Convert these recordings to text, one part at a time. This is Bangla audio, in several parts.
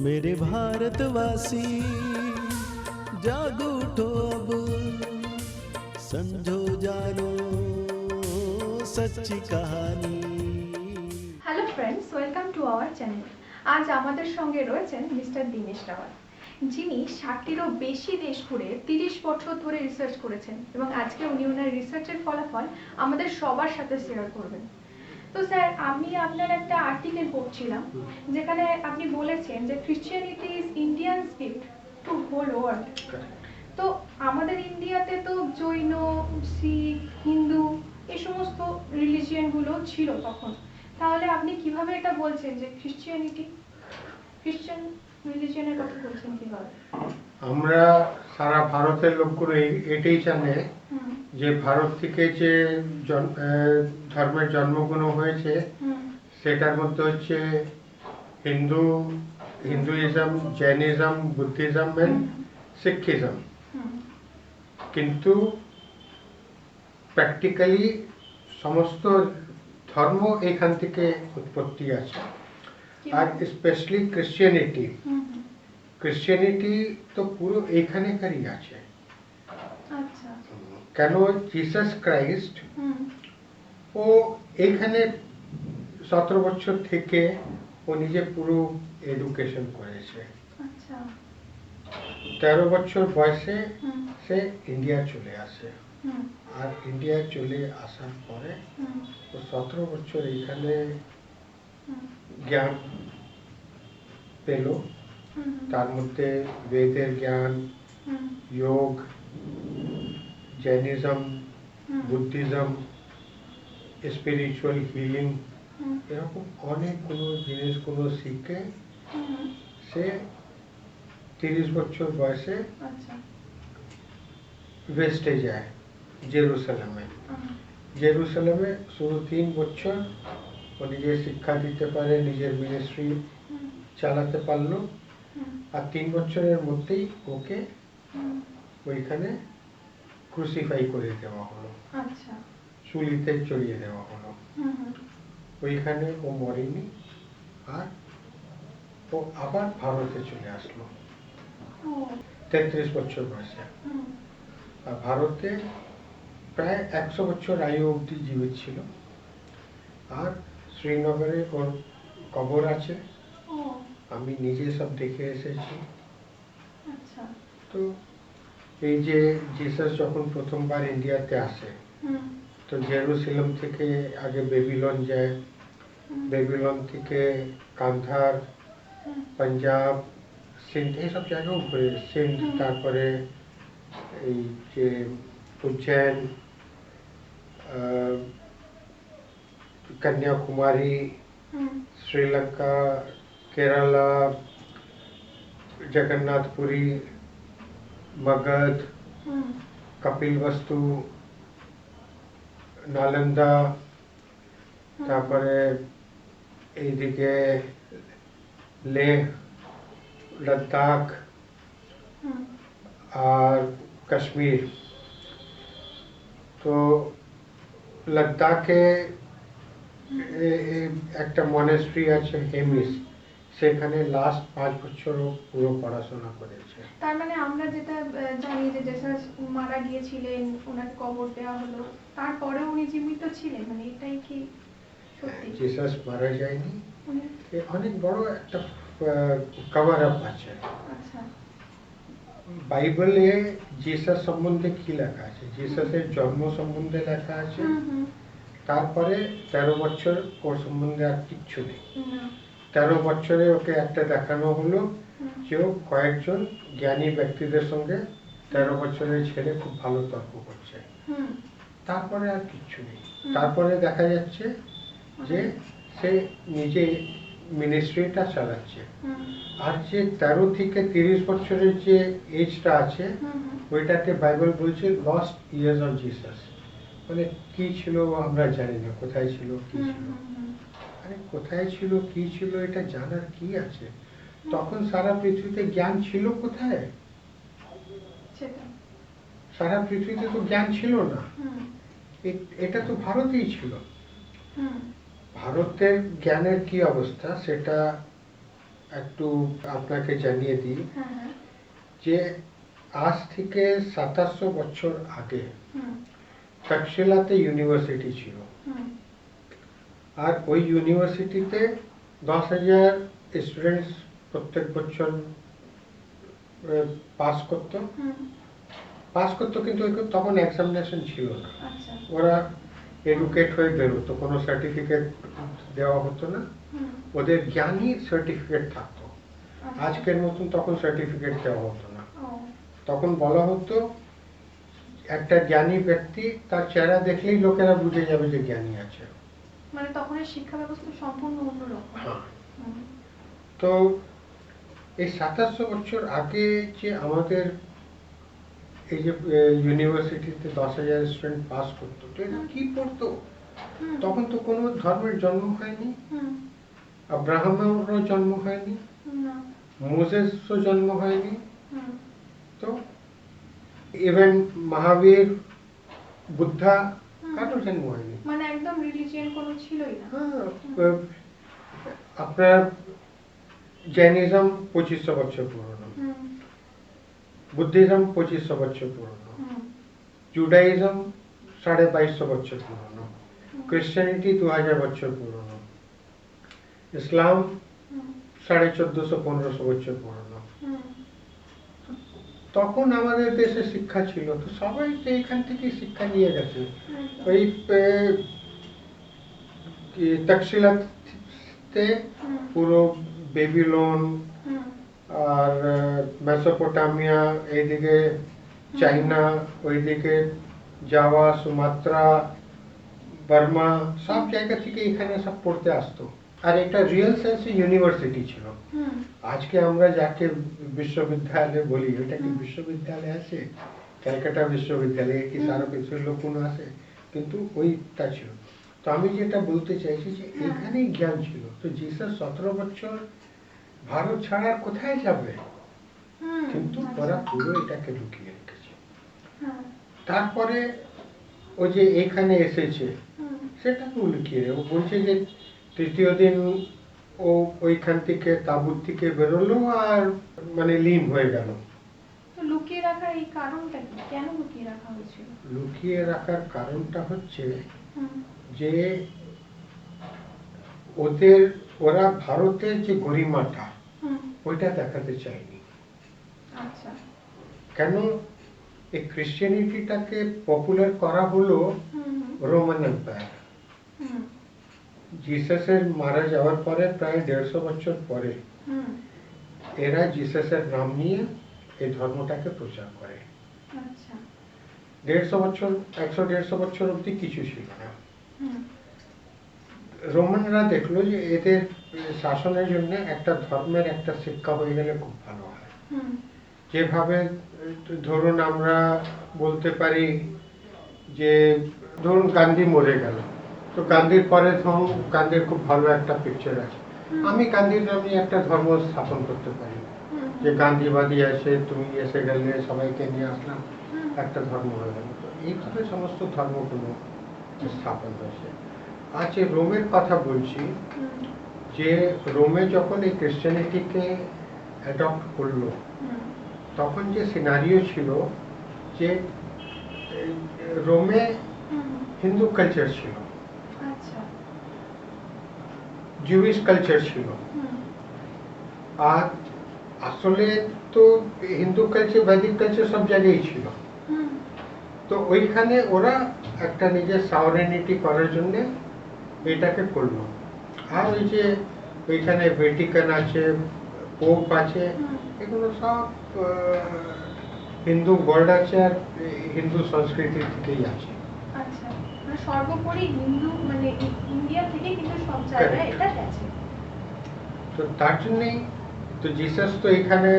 मेरे भारतवासी जागो उठो अब, समझो जानो सच्ची कहानी। Hello friends, welcome to our channel. আজ আমাদের সঙ্গে রয়েছেন মিস্টার দীনেশ রাওয়াল, যিনি 60টিরও বেশি দেশ ঘুরে 30 বছর ধরে রিসার্চ করেছেন এবং আজকে উনি ওনার রিসার্চের ফলাফল আমাদের সবার সাথে শেয়ার করবেন। তো স্যার, আমি আপনার একটা আর্টিকেল পড়ছিলাম যেখানে আপনি বলেছেন যে Christianity is Indian's gift to whole world. তো আমাদের ইন্ডিয়াতে তো জৈন, শিখ, হিন্দু এই সমস্ত রিলিজিয়নগুলো ছিল তখন, তাহলে আপনি কিভাবে এটা বলছেন যে খ্রিশ্চান রিলিজিয়নের কথা বলছেন কিভাবে? আমরা সারা ভারতের লোকগুলো এটাই জানে যে ভারত থেকে যে ধর্মের জন্মগ্রহণ হয়েছে সেটার মধ্যে হচ্ছে হিন্দুইজম, জৈনিজম, বুদ্ধিজম এন্ড শিখিজম। কিন্তু প্র্যাকটিক্যালি সমস্ত ধর্ম এখান থেকে উৎপত্তি আছে, আর স্পেশালি ক্রিশ্চিয়ানিটি তো পুরো এখানেকারই আছে। কেন জিসাস ক্রাইস্ট ও এখানে 17 বছর থেকে ও নিজে পুরো এডুকেশন করেছে। 13 বছর বয়সে সে ইন্ডিয়া চলে আসে, আর ইন্ডিয়া চলে আসার পরে ও 17 বছর এখানে জ্ঞান পেল। তার মধ্যে বেদের জ্ঞান, যোগ, জৈনিজম, বুদ্ধিজম, স্পিরিচুয়াল হিলিং, এরকম অনেকগুলো জিনিসগুলো শিখে সে 30 বছর বয়সে ওয়েস্টে যায়, জেরুসালেমে শুধু 3 বছর ও নিজের শিক্ষা দিতে পারে, নিজের মিনিস্ট্রি চালাতে পারলো, আর 3 বছরের মধ্যেই ওকে ওইখানে ক্রুসিফাই করে দেওয়া হলো, চুলিতে চড়িয়ে দেওয়া হলো। ওইখানে ও মরেনি, আর ও আবার ভারতে চলে আসলো 33 বছর বয়সে। আর ভারতে প্রায় 100 বছর আয়ু অবধি জীবিত ছিল, আর শ্রীনগরে ওর কবর আছে, আমি নিজে সব দেখে এসেছি। তো এই যে জিসাস যখন প্রথমবার ইন্ডিয়াতে আসে, তো জেরুসালেম থেকে আগে বেবিলন যায়, বেবিলন থেকে কান্ধার, পাঞ্জাব, সিন্ধ, এইসব জায়গাও ঘুরে, সিন্ধ, তারপরে এই যে উজ্জৈন, কন্যাকুমারী, শ্রীলঙ্কা, কেরালা, জগন্নাথপুরী, মগধ, কপিলবস্তু, নালন্দা, তারপরে এইদিকে লেহ, লাদাখ আর কাশ্মীর। তো লাদাখে একটা মনেস্ট্রি আছে হেমিস, সেখানে লাস্ট 5 বছর পুরো পড়াশোনা করেছে। তার মানে আমরা যেটা জানি যে জেসাস মারা গিয়েছিলেন, ওনাকে কবর দেওয়া হলো, তারপরে উনি জীবিত ছিলেন, মানে এটাই কি সত্যি? জেসাস মারা যায়নি, অনেক বড় একটা কভার আপ আছে। বাইবেলে জিসাস সম্বন্ধে কি লেখা আছে? জিসাসের জন্ম সম্বন্ধে লেখা আছে, তারপরে 13 বছর ওর সম্বন্ধে আর কিচ্ছু নেই। 13 বছরে ওকে একটা দেখানো হলো যে ও কয়েকজন জ্ঞানী ব্যক্তিদের সঙ্গে 13 বছরের ছেলে খুব ভালো তর্ক করছে, তারপরে আর কিচ্ছু নেই। তারপরে দেখা যাচ্ছে যে সে নিজে মিনিস্ট্রিটা চালাচ্ছে, আর যে 13 থেকে 30 বছরের যে এজটা আছে ওইটাতে বাইবেল বলছে লস্ট ইয়ার্স অফ জিসাস, মানে কি ছিল আমরা জানি না, কোথায় ছিল কি ছিল। আরে কোথায় ছিল কি ছিল এটা জানার কি আছে? তখন সারা পৃথিবীতে জ্ঞান ছিল কোথায়? সারা পৃথিবীতে তো জ্ঞান ছিল না, এটা তো ভারতেই ছিল। ভারতের জ্ঞানের কি অবস্থা সেটা একটু আপনাকে জানিয়ে দিই হ্যাঁ হ্যাঁ। যে আজ থেকে 2700 বছর আগে হুম তক্ষশিলাতে ইউনিভার্সিটি ছিল, হুম আর ওই ইউনিভার্সিটিতে 10,000 স্টুডেন্টস প্রত্যেক বছর পাস করতো। হুম। কিন্তু তখন এক্সামিনেশন ছিল না, আচ্ছা। ওরা এডুকেট হয়ে বেরোতো, কোনো সার্টিফিকেট দেওয়া হতো না, হুম। ওদের জ্ঞানী সার্টিফিকেট থাকতো। আচ্ছা। আজকের মতন তখন সার্টিফিকেট দেওয়া হতো না, ও। তখন বলা হতো একটা জ্ঞানী ব্যক্তি তার চেহারা দেখলেই লোকেরা বুঝে যাবে যে জ্ঞানী আছে। মানে তখনের শিক্ষা ব্যবস্থা সম্পূর্ণ অন্যরকম। হ্যাঁ, হুম তো এই 2700 বছর আগে যে আমাদের এই যে ইউনিভার্সিটিতে 10,000 স্টুডেন্ট পাস করতো, তো এরা কি পড়তো? হুম তখন তো কোনো ধর্মের জন্ম হয়নি, হুম। আব্রাহামেরও জন্ম হয়নি, না। মোজেসও জন্ম হয়নি, হুম তো ইভেন মহাবীর, বুদ্ধা, হুম। কারো জন্ম হয়নি। মানে একদম রিলিজিয়ান কোনো ছিলই না। হ্যাঁ, আপনার জৈনিজম 2500 বছর পুরনো, হুম বুদ্ধিজম 2500 বছর পুরনো, হুম জুডাইজম 2250 বছর পুরনো, হুম। ক্রিশ্চিয়ানিটি 2000 বছর পুরনো, ইসলাম হুম 1450-1500 বছর পুরনো। হুম। তখন আমাদের দেশে শিক্ষা ছিল, তো সবাই তো এখান থেকে শিক্ষা নিয়ে গেছে। একদম। ওই তক্ষশিলাতে হুম পুরো বেবিলন হুম আর মেসোপোটামিয়া, এইদিকে চাইনা, ওইদিকে জাভা, সুমাত্রা, বার্মা, সব জায়গা থেকে এখানে সব পড়তে আসতো। আর এটা রিয়েল সেন্সে ইউনিভার্সিটি ছিল। হুম আজকে আমরা যাকে বিশ্ববিদ্যালয় বলি, ওটা কি হুম। বিশ্ববিদ্যালয় আছে? ক্যালকাটা বিশ্ববিদ্যালয়ে কি হুম। তারও কিছু লোক কোনো আছে? কিন্তু ওইটা ছিল। তো আমি যেটা বলতে চাইছি যে হ্যাঁ। এখানেই জ্ঞান ছিল। তো জিসাস 17 বছর ভারত ছাড়া আর কোথায় যাবে? হুম। কিন্তু আচ্ছা। ওরা পুরো এটাকে লুকিয়ে রেখেছে। হ্যাঁ। তারপরে ও যে এখানে এসেছে হুম। সেটাকে লুকিয়ে ও বলছে যে তৃতীয় দিন ও ওইখান থেকে তাঁবুর থেকে বেরোলো আর মানে লীন হয়ে গেল। তো লুকিয়ে রাখার এই কারণটা কি? কেন লুকিয়ে রাখা হয়েছিল? লুকিয়ে রাখার কারণটা হচ্ছে হুম যে ওরা ভারতের যে গরিমাটা হুম। ওইটা দেখাতে চায়নি। আচ্ছা। কেন এই ক্রিশ্চিয়ানিটিটাকে পপুলার করা হলো হুম রোমান এম্পায়ার। হুম জিসাসের মারা যাওয়ার পরে প্রায় 150 বছর পরে হুম। এরা জিসাসের নাম নিয়ে এই ধর্মটাকে প্রচার করে। আচ্ছা। 150 বছর, 100-150 বছর অব্দি কিছু ছিল না। হুম রোমানরা দেখলো যে এদের শাসনের জন্য একটা ধর্মের একটা শিক্ষা হয়ে গেলে খুব ভালো হয়। হুম যেভাবে ধরুন আমরা বলতে পারি যে ধরুন গান্ধী মরে গেল, তো গান্ধীর পরে ধরুন গান্ধীর খুব ভালো একটা পিকচার আছে, হুম। আমি গান্ধীর নামে একটা ধর্ম স্থাপন করতে পারি হুম যে গান্ধীবাদী আছে, তুমি এসে গেলে সবাইকে নিয়ে আসলাম, হুম। একটা ধর্ম হয়ে গেল। তো এইভাবে সমস্ত ধর্মগুলো স্থাপন হয়েছে। আজ রোমের কথা বলছি, হুম যে রোমে যখন এই ক্রিশ্চিয়ানিটিকে অ্যাডপ্ট করলো, হুম। তখন যে সিনারিও ছিল যে রোমে হুম। হিন্দু কালচার ছিল, আচ্ছা। জুইশ কালচার ছিল, হুম আর আসলে তো হিন্দু কালচার, বৈদিক কালচার সব জায়গায় ছিল। হুম তো ওইখানে ওরা একটা নিজের সাউরেনিটি করার জন্য এটাকে করলো। আর ওই যে ওইখানে ভ্যাটিকান আছে, পোপ আছে, হুম। এগুলো সব হিন্দু গড আছে আর হিন্দু সংস্কৃতি থেকেই আছে। আচ্ছা, মানে সর্বোপরি হিন্দু, মানে ইন্ডিয়া থেকে কিন্তু সব জায়গায় Correct. এটা গেছে। তো তার জন্যই তো জিসাস তো এখানে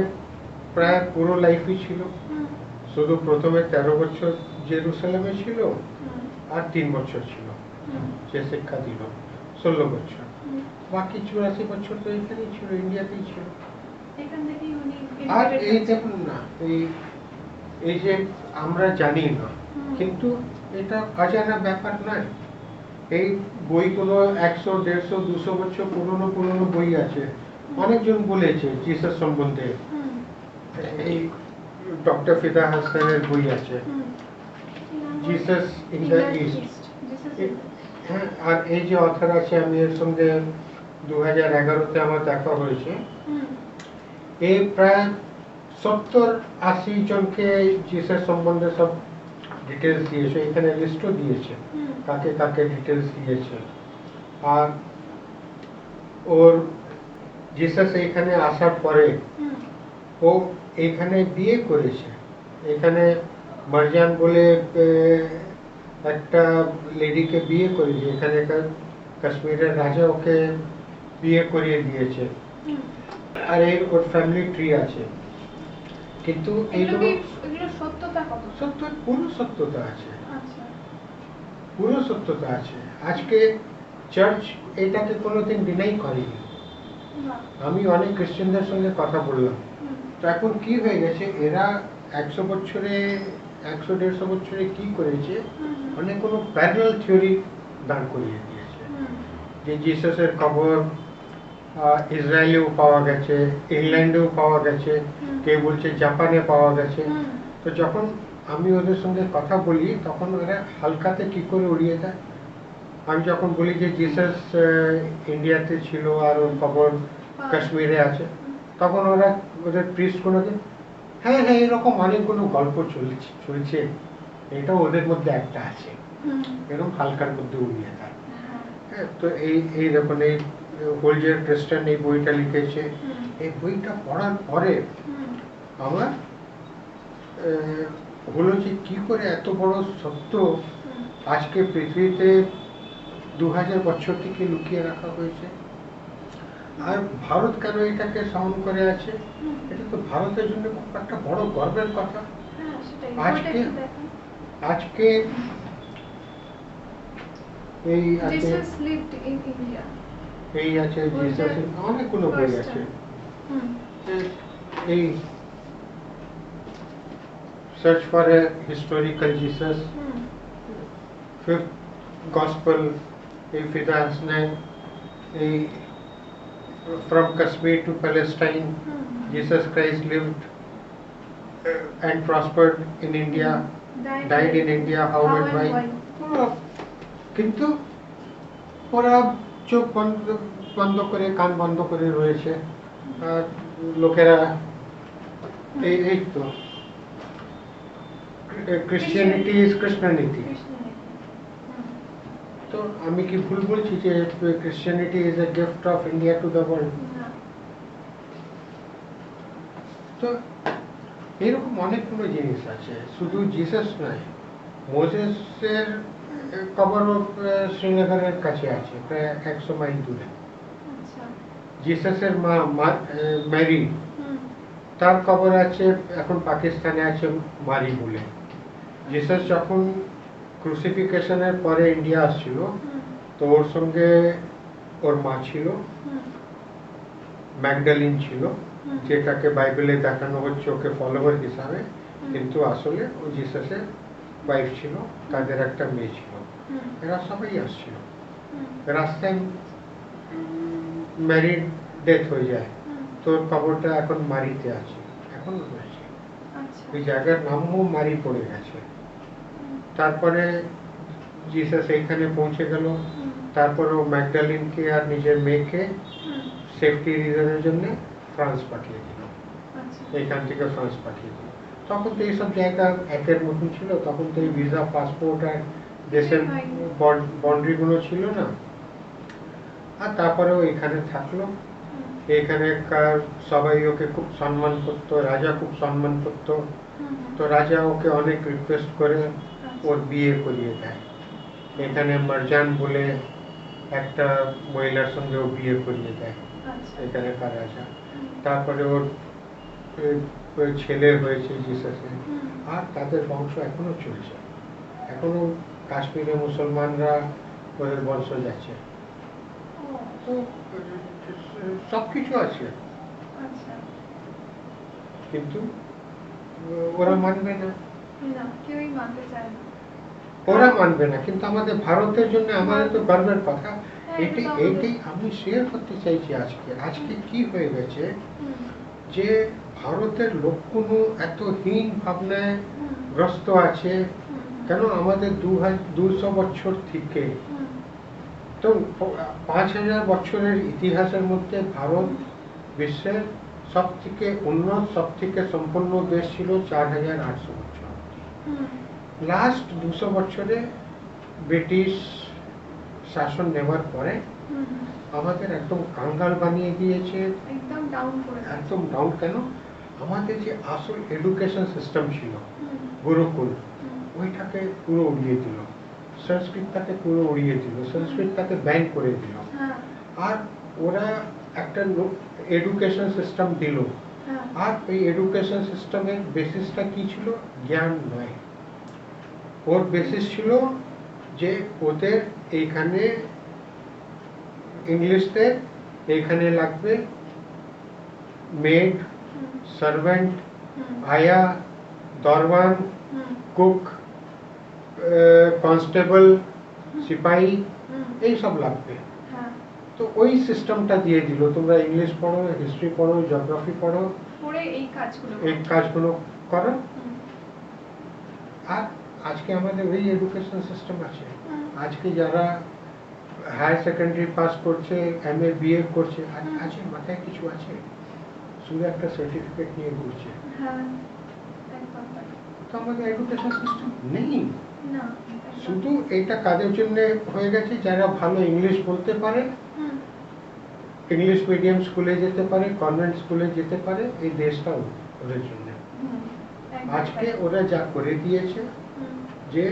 প্রায় পুরো লাইফই ছিল। হুম শুধু প্রথমে 13 বছর জেরুসালেমে ছিল, হুম আর 3 বছর ছিল হুম যে শিক্ষা দিল, 16 বছর। হুম। বাকি 84 বছর তো এখানেই ছিল, ইন্ডিয়াতেই ছিল। এখান থেকেই উনি আর educated এই হয়েছেন। দেখুন না, এই যে আমরা জানি না, হুম। কিন্তু এটা অজানা ব্যাপার নয়। এই বইগুলো 100, 150, 200 বছর পুরনো পুরনো বই আছে, অনেকজন বলেছে জিসাস সম্বন্ধে। হুম, এই ডক্টর ফিদা হাসানের বই আছে হুম। Jesus in the In the east. East, Jesus in the East. হ্যাঁ, আর এই যে অথর আছে, আমি এর সঙ্গে 2011-তে আমার দেখা হয়েছে। হুম, এই প্রায় 70-80 জনকে জিসাস সম্বন্ধে সব ডিটেলস দিয়েছে, এখানে লিস্টও দিয়েছে হুম, কাকে কাকে ডিটেলস দিয়েছে। আর ওর জিসাস এখানে আসার পরে হুম, ও এখানে বিয়ে করেছে। এখানে মারজান বলে একটা লেডিকে বিয়ে করেছে, এখানে কাশ্মীরের রাজা ওকে বিয়ে করিয়ে দিয়েছে। হুম। আর এই ওর ফ্যামিলি ট্রি আছে, কিন্তু এইগুলো এগুলো সত্যতা কত? সত্য, পুরো সত্যতা আছে, আচ্ছা। পুরো সত্যতা আছে। আজকে চার্চ এটাকে কোনোদিন ডিনাই করেনি। বাহ। আমি অনেক খ্রিস্টানদের সঙ্গে কথা বললাম, হুম, তো এখন কি হয়ে গেছে, এরা 100 বছরে 100-150 বছরে কি করেছে, হুম, অনেক কোনো প্যারালাল থিওরি দাঁড় করিয়ে দিয়েছে। হুম, যে জিসাসের কবর ইসরায়েলেও পাওয়া গেছে, ইংল্যান্ডেও পাওয়া গেছে, হুম। কেউ বলছে জাপানে পাওয়া গেছে। হুম, তো যখন আমি ওদের সঙ্গে কথা বলি তখন ওরা হালকাতে কি করে উড়িয়ে দেয়। আমি যখন বলি যে জিসাস ইন্ডিয়াতে ছিল আর ওর কবর কাশ্মীরে আছে, তখন ওরা ওদের প্রিস্ট কোনোদিন হ্যাঁ হ্যাঁ এরকম অনেকগুলো গল্প চলছে, এটা ওদের মধ্যে একটা আছে, হুম। এরকম হালকার মধ্যে উড়িয়ে দেয়। হ্যাঁ, হ্যাঁ, তো এই দেখুন, এই হোলজার ক্রিস্টান এই বইটা লিখেছে। হুম, এই বইটা পড়ার পরে হুম, আমার হলো যে কি করে এত বড় সত্য হুম। আজকে পৃথিবীতে 2000 বছর থেকে লুকিয়ে রাখা হয়েছে। আর ভারত কেন এটাকে সহন করে আছে, হুম। এটা তো ভারতের জন্য খুব একটা বড় গর্বের কথা। হ্যাঁ, সেটাই। আজকে- বইটা একটু দেখান। আজকে এই আছে, Jesus lived in India. এই আছে বইটা জিসাস, অনেকগুলো বই first আছে। time. হুম, এই search for a historical Jesus, hmm, fifth gospel, এই ফিদা হাসান, এই from Kashmir two Palestine, hmm. Jesus Christ lived and prospered in India, died in India, how and why. কিন্তু ওরা চোখ বন্ধ করে, কান বন্ধ করে রয়েছে। আর লোকেরা এই তো ক্রিশ্চিয়ানিটি ইজ কৃষ্ণনীতি। তো আমি কি ভুল বলছি যে Christianity is a gift of India to the world? তো এরকম অনেকগুলো জিনিস আছে, শুধু জিসাস নয়। মোজেসের কবর শ্রীনগরের কাছে আছে, প্রায় 100 মাইল দূরে। জিসাসের মা ম্যারি, তার কবর আছে এখন পাকিস্তানে আছে, মারি বলে। জিসাস যখন ক্রুসিফিকেশনের পরে ইন্ডিয়া আসছিল, তো ওর সঙ্গে ওর মা ছিল, ম্যাগডালিন ছিল, যেটাকে বাইবেলে দেখানো হচ্ছে ওকে ফলোয়ার হিসাবে, কিন্তু আসলে ও জিসাসের ওয়াইফ ছিল, তাদের একটা মেয়ে ছিল। এরা সবাই আসছিল। রাস্তায় ম্যারিড ডেথ হয়ে যায়, তোর কবরটা এখন মারিতে আছে, এখনো রয়েছে। ওই জায়গার নামও মারি পড়ে গেছে। তারপরে জিসাস এইখানে পৌঁছে গেল, তারপরে ও ম্যাগডালিনকে আর নিজের মেয়েকে সেফটি রিজনের জন্য ফ্রান্স পাঠিয়ে দিল, এইখান থেকে ফ্রান্স পাঠিয়ে দিল। তখন তো এইসব জায়গা একের মতন ছিল, তখন তো এই ভিসা, পাসপোর্ট আর দেশের বাউন্ডারিগুলো ছিল না। আর তারপরেও এখানে থাকলো, এখানেকার সবাই ওকে খুব সম্মান করতো, রাজা খুব সম্মান করতো। তো রাজা ওকে অনেক রিকোয়েস্ট করে ওর বিয়ে করিয়ে দেয়। এখানে মারজান বলে একটা মহিলার সঙ্গে ও বিয়ে করিয়ে দেয় এখানেকার রাজা। তারপরে ওর ছেলে হয়েছে জিসাসের, আর তাদের বংশ এখনো চলছে। এখনো কাশ্মীরে মুসলমানরা ওদের বংশ যাচ্ছে। তো সবকিছু আছে, কিন্তু ওরা মানবে না, কেউই মানতে চায় না। ওরা মানবে না। কিন্তু আমাদের ভারতের জন্য আমাদের তো গর্বের কথা। এটাই আমি শেয়ার করতে চাইছি আজকে কি হয়ে গেছে যে ভারতের লোক কোনো এত হীন ভাবনায় গ্রস্ত আছে কেন আমাদের 200 বছর থেকে তো 5000 বছরের ইতিহাসের মধ্যে ভারত বিশ্বের সব থেকে উন্নত সব থেকে সম্পন্ন দেশ ছিল 4800 বছর লাস্ট 200 বছরে ব্রিটিশ শাসন নেওয়ার পরে আমাদের একদম কাঙ্গাল বানিয়ে দিয়েছে একদম ডাউন কেন আমাদের যে আসল এডুকেশন সিস্টেম ছিল গুরুকুল ওইটাকে পুরো উড়িয়ে দিল সংস্কৃতটাকে পুরো উড়িয়ে দিল সংস্কৃতটাকে ব্যান করে দিল আর ওরা একটা এডুকেশন সিস্টেম দিল আর এই এডুকেশন সিস্টেমের বেসিসটা কি ছিল জ্ঞান নয় ওর বেসিস ছিল যে ওদের এইখানে ইংলিশে এইখানে লাগবে মেড সার্ভেন্ট আয়া দরওয়ান কুক কনস্টেবল সিপাহী এই সব লাগবে তো ওই সিস্টেমটা দিয়ে দিল তোমরা ইংলিশ পড়ো হিস্ট্রি পড়ো জিওগ্রাফি পড়ো এই কাজগুলো করো আর আজকে আমাদের ওই এডুকেশন সিস্টেম আছে আজকে যারা হায়ার সেকেন্ডারি পাস করছে এমএ বিএ করছে আছে মাথায় কিছু আছে শুধু একটা সার্টিফিকেট নিয়ে ঘুরছে তো আমাদের এডুকেশন সিস্টেম নেই শুধু এটা কাদের জন্য হয়ে গেছে যারা ভালো ইংলিশ বলতে পারে ইংলিশ মিডিয়াম স্কুলে যেতে পারে কনভেন্ট স্কুলে যেতে পারে এই দেশটা ওদের জন্য আজকে ওরা যা করে দিয়েছে যে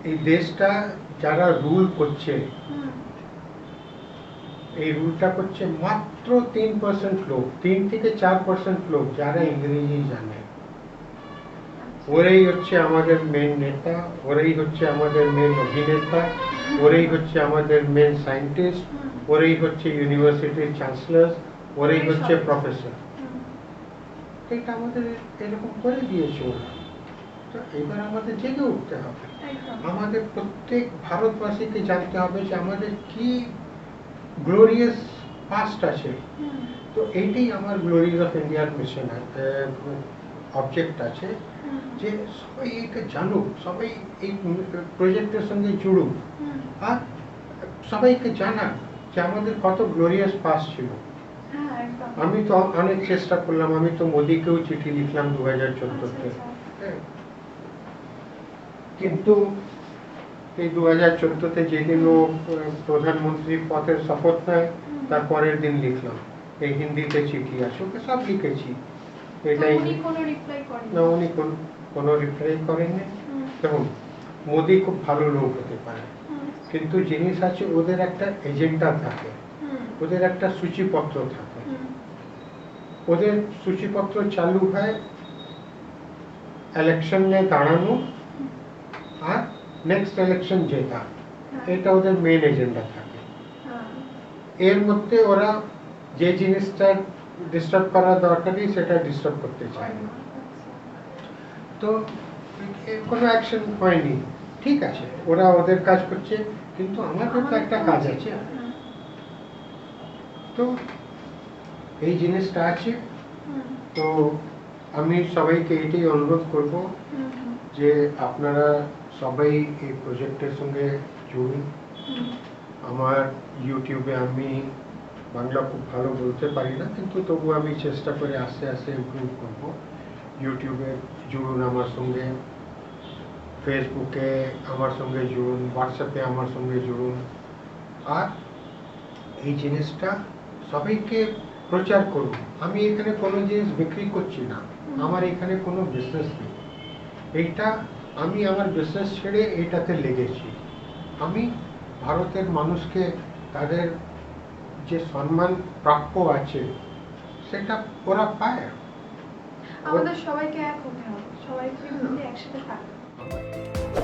এই দেশটা যারা রুল করছে এই রুলটা করছে মাত্র 3% লোক 3 থেকে 4% লোক যারা ইংরেজি জানে ওরাই হচ্ছে আমাদের মেন নেতা ওরাই হচ্ছে আমাদের মেন অভিনেতা ওরাই হচ্ছে আমাদের মেন সায়েন্টিস্ট ওরাই হচ্ছে ইউনিভার্সিটির চ্যান্সেলর ওরাই হচ্ছে প্রফেসর এটা আমাদের এরকম করে দিয়েছে ওরা তো এবার আমাদের জেগে উঠতে হবে আমাদের প্রত্যেক ভারতবাসীকে জানতে হবে যে আমাদের কি গ্লোরিয়াস পাস্ট আছে তো এইটাই আমার গ্লোরিজ অফ ইন্ডিয়ার মিশন অবজেক্ট আছে যে সবাই এটা জানুক সবাই এই প্রজেক্টের সঙ্গে জুড়ুক আর সবাইকে জানাক যে আমাদের কত গ্লোরিয়াস পাস্ট ছিল আমি তো অনেক চেষ্টা করলাম আমি তো মোদিকেও চিঠি লিখলাম 2014-তে কিন্তু এই 2014-তে যেদিন ও প্রধানমন্ত্রী পদের শপথ নেয় তার পরের দিন লিখলাম এই হিন্দিতে চিঠি আছে ওকে সব লিখেছি এটাই না উনি কোনো রিপ্লাই করেননি দেখুন মোদি খুব ভালো লোক হতে পারে কিন্তু জিনিস আছে ওদের একটা এজেন্ডা থাকে ওদের একটা সূচিপত্র থাকে ওদের সূচিপত্র চালু হয় ইলেকশনে দাঁড়ানো আর নেক্সট ইলেকশন জেতা এটা ওদের মেন এজেন্ডা থাকে এর মধ্যে ওরা যে জিনিসটা ডিস্টার্ব করা দরকারই সেটা ডিস্টার্ব করতে চায় না তো কোনো অ্যাকশন হয়নি ঠিক আছে ওরা ওদের কাজ করছে কিন্তু আমাদের তো একটা কাজ আছে তো এই জিনিসটা আছে তো আমি সবাইকে এটাই অনুরোধ করব যে আপনারা সবাই এই প্রজেক্টের সঙ্গে জুড়ুন আমার ইউটিউবে আমি বাংলা খুব ভালো বলতে পারি না কিন্তু তবু আমি চেষ্টা করে আস্তে আস্তে ইমপ্রুভ করব ইউটিউবে জুড়ুন আমার সঙ্গে ফেসবুকে আমার সঙ্গে জুড়ুন হোয়াটসঅ্যাপে আমার সঙ্গে জুড়ুন আর এই জিনিসটা সবাইকে প্রচার করুন আমি এখানে কোনো জিনিস বিক্রি করছি না আমার এখানে কোনো বিজনেস নেই এইটা আমি আমার বিজনেস ছেড়ে এটাতে লেগেছি আমি ভারতের মানুষকে তাদের যে সম্মান প্রাপ্য আছে সেটা ওরা পায় আমাদের সবাইকে এক হতে হবে সবাইকে মিলে একসাথে থাকতে হবে